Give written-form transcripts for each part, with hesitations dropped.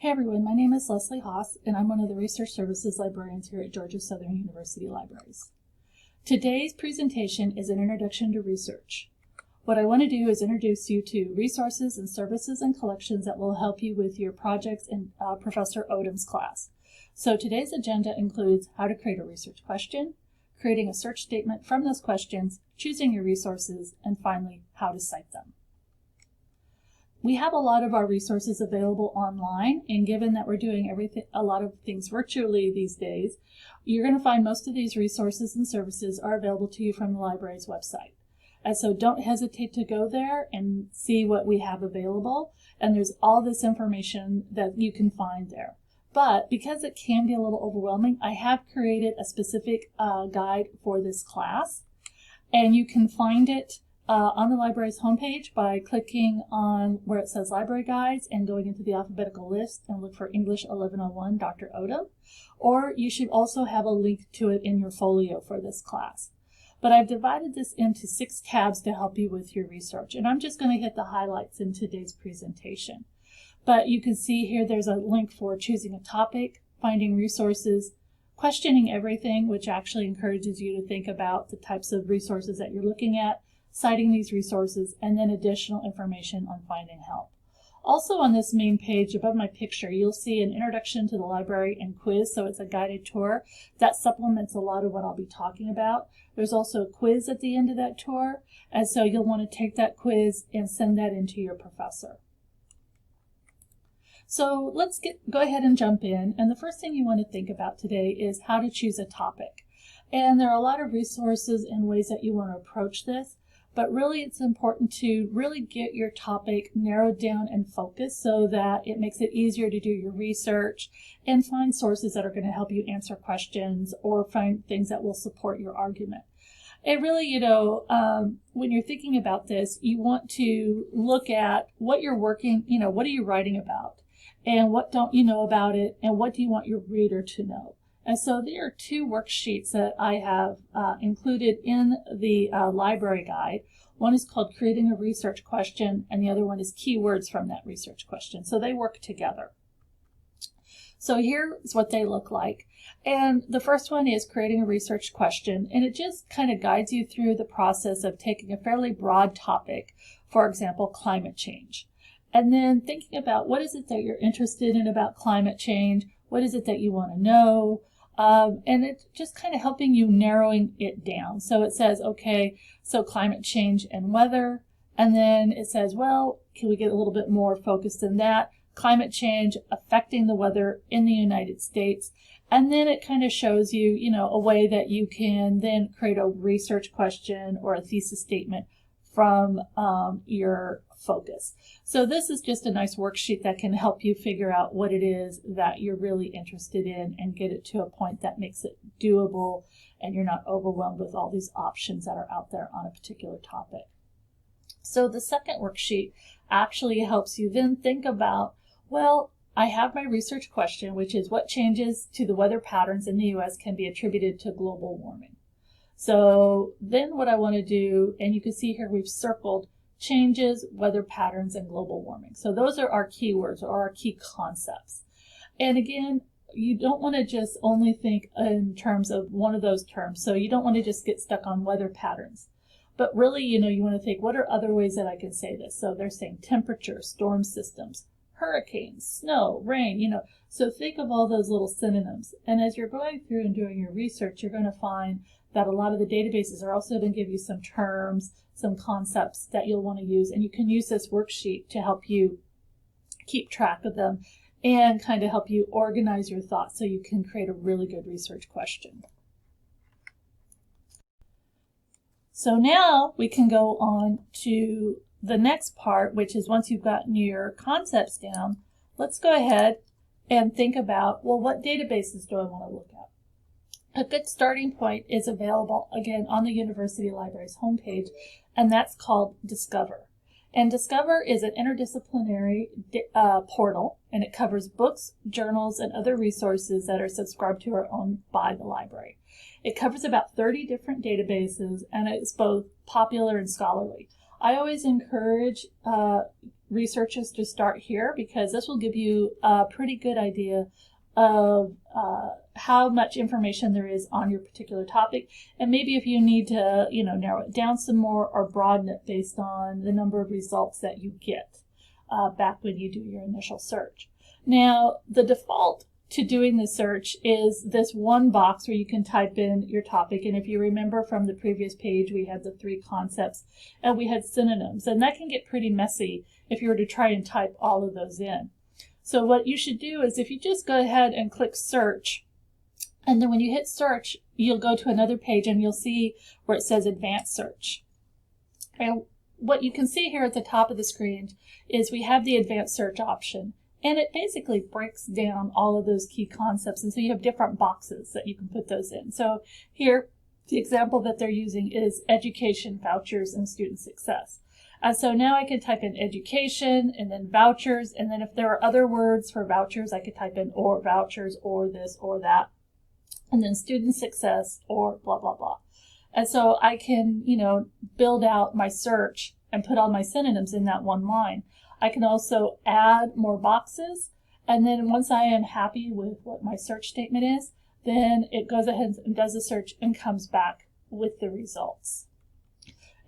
Hey everyone, my name is Leslie Haas, and I'm one of the Research Services librarians here at Georgia Southern University Libraries. Today's presentation is an introduction to research. What I want to do is introduce you to resources and services and collections that will help you with your projects in Professor Odom's class. So today's agenda includes how to create a research question, creating a search statement from those questions, choosing your resources, and finally, how to cite them. We have a lot of our resources available online, and given that we're doing a lot of things virtually these days, you're going to find most of these resources and services are available to you from the library's website. And so don't hesitate to go there and see what we have available, and there's all this information that you can find there. But because it can be a little overwhelming, I have created a specific guide for this class, and you can find it on the library's homepage by clicking on where it says Library Guides and going into the alphabetical list and look for English 1101 Dr. Odom, or you should also have a link to it in your folio for this class. But I've divided this into 6 tabs to help you with your research, and I'm just going to hit the highlights in today's presentation. But you can see here there's a link for choosing a topic, finding resources, questioning everything, which actually encourages you to think about the types of resources that you're looking at, citing these resources, and then additional information on finding help. Also on this main page above my picture, you'll see an introduction to the library and quiz, so it's a guided tour that supplements a lot of what I'll be talking about. There's also a quiz at the end of that tour, and so you'll want to take that quiz and send that in to your professor. So let's go ahead and jump in, and the first thing you want to think about today is how to choose a topic. And there are a lot of resources and ways that you want to approach this. But really it's important to really get your topic narrowed down and focused so that it makes it easier to do your research and find sources that are going to help you answer questions or find things that will support your argument. It really, when you're thinking about this, you want to look at what you're working, what are you writing about? And what don't you know about it? And what do you want your reader to know? And so there are 2 worksheets that I have included in the library guide. One is called Creating a Research Question, and the other one is Keywords from that research question. So they work together. So here's what they look like. And the first one is Creating a Research Question, and it just kind of guides you through the process of taking a fairly broad topic, for example, climate change. And then thinking about what is it that you're interested in about climate change, what is it that you want to know, and it's just kind of helping you narrowing it down. So it says, okay, so climate change and weather, and then it says, well, can we get a little bit more focused in that? Climate change affecting the weather in the United States. And then it kind of shows you, a way that you can then create a research question or a thesis statement from your focus. So this is just a nice worksheet that can help you figure out what it is that you're really interested in and get it to a point that makes it doable and you're not overwhelmed with all these options that are out there on a particular topic. So the second worksheet actually helps you then think about, well, I have my research question, which is what changes to the weather patterns in the U.S. can be attributed to global warming. So then what I want to do, and you can see here we've circled changes, weather patterns, and global warming. So those are our keywords or our key concepts. And again, you don't want to just only think in terms of one of those terms. So you don't want to just get stuck on weather patterns. But really, you want to think, what are other ways that I can say this? So they're saying temperature, storm systems, hurricanes, snow, rain, So think of all those little synonyms. And as you're going through and doing your research, you're going to find that a lot of the databases are also going to give you some terms, some concepts that you'll want to use. And you can use this worksheet to help you keep track of them and kind of help you organize your thoughts so you can create a really good research question. So now we can go on to the next part, which is once you've gotten your concepts down, let's go ahead and think about, well, what databases do I want to look at? A good starting point is available, again, on the University Library's homepage, and that's called Discover. And Discover is an interdisciplinary portal, and it covers books, journals, and other resources that are subscribed to or owned by the library. It covers about 30 different databases, and it's both popular and scholarly. I always encourage researches to start here, because this will give you a pretty good idea of how much information there is on your particular topic, and maybe if you need to, narrow it down some more or broaden it based on the number of results that you get back when you do your initial search. Now, the default to doing the search is this one box where you can type in your topic, and if you remember from the previous page, we had the 3 concepts and we had synonyms, and that can get pretty messy if you were to try and type all of those in. So what you should do is, if you just go ahead and click search, and then when you hit search, you'll go to another page and you'll see where it says advanced search. And what you can see here at the top of the screen is we have the advanced search option, and it basically breaks down all of those key concepts, and so you have different boxes that you can put those in. So here, the example that they're using is education, vouchers, and student success. So now I can type in education and then vouchers, and then if there are other words for vouchers, I could type in or vouchers or this or that, and then student success or blah, blah, blah. And so I can, build out my search and put all my synonyms in that one line. I can also add more boxes, and then once I am happy with what my search statement is, then it goes ahead and does a search and comes back with the results.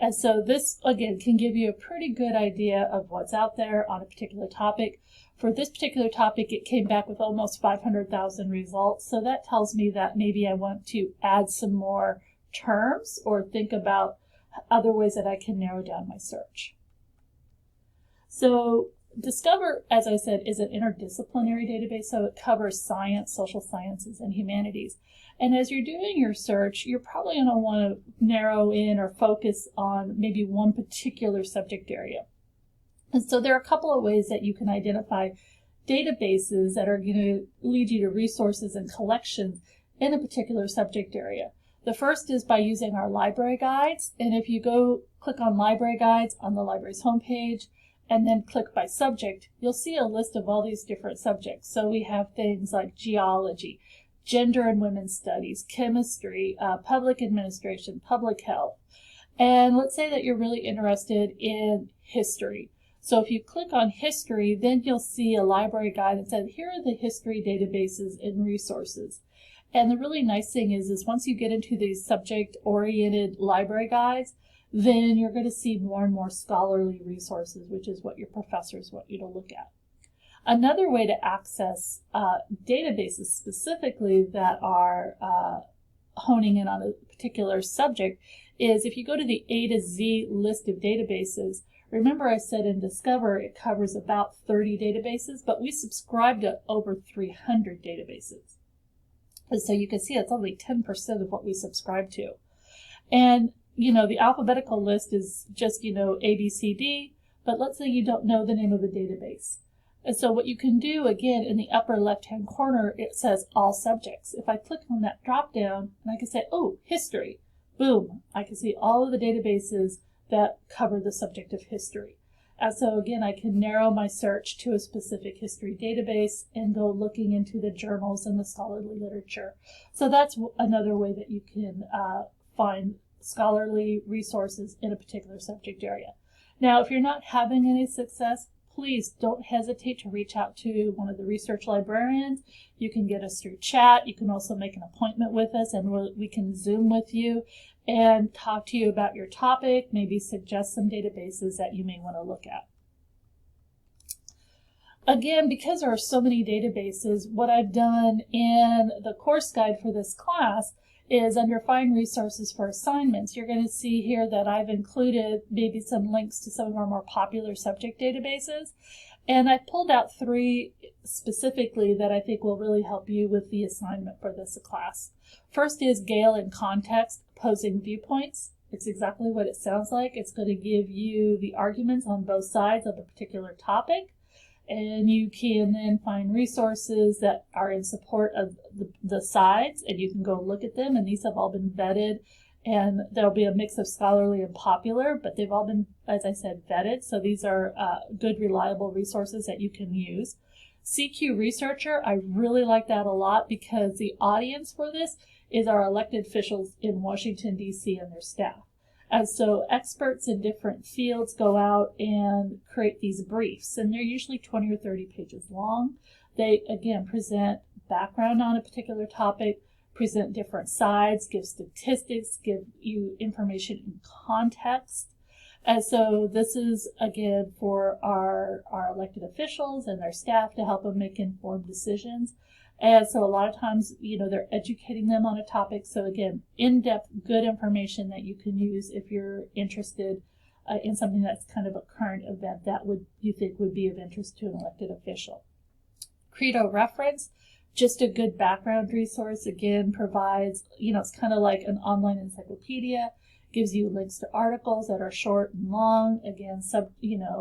And so this, again, can give you a pretty good idea of what's out there on a particular topic. For this particular topic, it came back with almost 500,000 results. So that tells me that maybe I want to add some more terms or think about other ways that I can narrow down my search. So Discover, as I said, is an interdisciplinary database, so it covers science, social sciences, and humanities. And as you're doing your search, you're probably going to want to narrow in or focus on maybe one particular subject area. And so there are a couple of ways that you can identify databases that are going to lead you to resources and collections in a particular subject area. The first is by using our library guides, and if you go click on library guides on the library's homepage, and then click by subject, you'll see a list of all these different subjects. So we have things like geology, gender and women's studies, chemistry, public administration, public health. And let's say that you're really interested in history. So if you click on history, then you'll see a library guide that says, here are the history databases and resources. And the really nice thing is once you get into these subject-oriented library guides, then you're going to see more and more scholarly resources, which is what your professors want you to look at. Another way to access databases specifically that are honing in on a particular subject is if you go to the A to Z list of databases. Remember I said in Discover it covers about 30 databases, but we subscribe to over 300 databases. And so you can see it's only 10% of what we subscribe to. And the alphabetical list is just, A, B, C, D, but let's say you don't know the name of a database. And so what you can do, again, in the upper left-hand corner, it says all subjects. If I click on that drop-down, and I can say, oh, history, boom, I can see all of the databases that cover the subject of history. And so again, I can narrow my search to a specific history database and go looking into the journals and the scholarly literature. So that's another way that you can find scholarly resources in a particular subject area. Now, if you're not having any success, please don't hesitate to reach out to one of the research librarians. You can get us through chat. You can also make an appointment with us, and we can Zoom with you and talk to you about your topic, maybe suggest some databases that you may want to look at. Again, because there are so many databases, what I've done in the course guide for this class is under Find Resources for Assignments. You're going to see here that I've included maybe some links to some of our more popular subject databases. And I pulled out 3 specifically that I think will really help you with the assignment for this class. First is Gale in Context, Opposing Viewpoints. It's exactly what it sounds like. It's going to give you the arguments on both sides of a particular topic. And you can then find resources that are in support of the sides, and you can go look at them, and these have all been vetted, and there'll be a mix of scholarly and popular, but they've all been, as I said, vetted, so these are good, reliable resources that you can use. CQ Researcher, I really like that a lot because the audience for this is our elected officials in Washington, D.C. and their staff. And so experts in different fields go out and create these briefs, and they're usually 20 or 30 pages long. They, again, present background on a particular topic, present different sides, give statistics, give you information in context. And so this is, again, for our elected officials and their staff to help them make informed decisions. And so a lot of times, they're educating them on a topic. So again, in-depth, good information that you can use if you're interested in something that's kind of a current event that you think would be of interest to an elected official. Credo reference, just a good background resource, again, provides, it's kind of like an online encyclopedia, gives you links to articles that are short and long, again,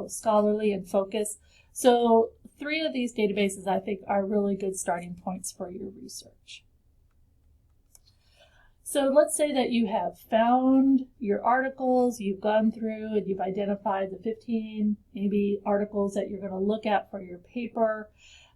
scholarly and focused. So 3 of these databases, I think, are really good starting points for your research. So let's say that you have found your articles, you've gone through and you've identified the 15 maybe articles that you're going to look at for your paper.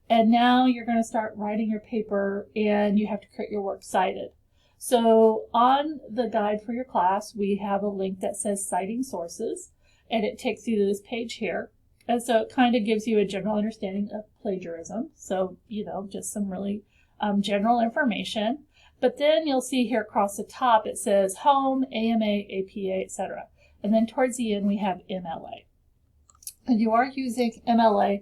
And now you're going to start writing your paper and you have to create your works cited. So on the guide for your class, we have a link that says citing sources, and it takes you to this page here. And so it kind of gives you a general understanding of plagiarism. So, just some really general information. But then you'll see here across the top, it says home, AMA, APA, etc. And then towards the end, we have MLA. And you are using MLA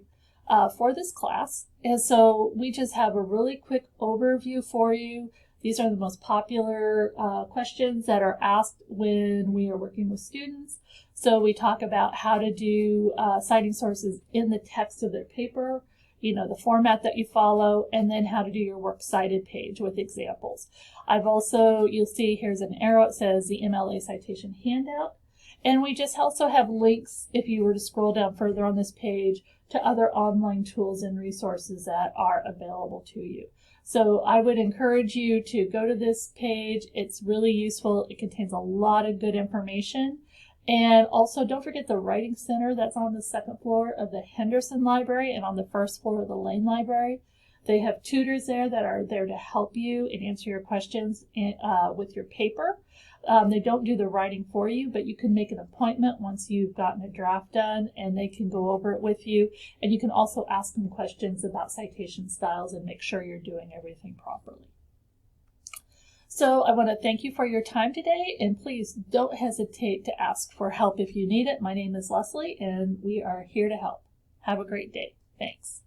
for this class. And so we just have a really quick overview for you. These are the most popular questions that are asked when we are working with students. So we talk about how to do citing sources in the text of their paper, the format that you follow, and then how to do your works cited page with examples. You'll see here's an arrow, it says the MLA citation handout. And we just also have links, if you were to scroll down further on this page, to other online tools and resources that are available to you. So I would encourage you to go to this page. It's really useful. It contains a lot of good information. And also don't forget the Writing Center that's on the 2nd floor of the Henderson Library and on the 1st floor of the Lane Library. They have tutors there that are there to help you and answer your questions with your paper. They don't do the writing for you, but you can make an appointment once you've gotten a draft done, and they can go over it with you. And you can also ask them questions about citation styles and make sure you're doing everything properly. So I want to thank you for your time today, and please don't hesitate to ask for help if you need it. My name is Leslie, and we are here to help. Have a great day. Thanks.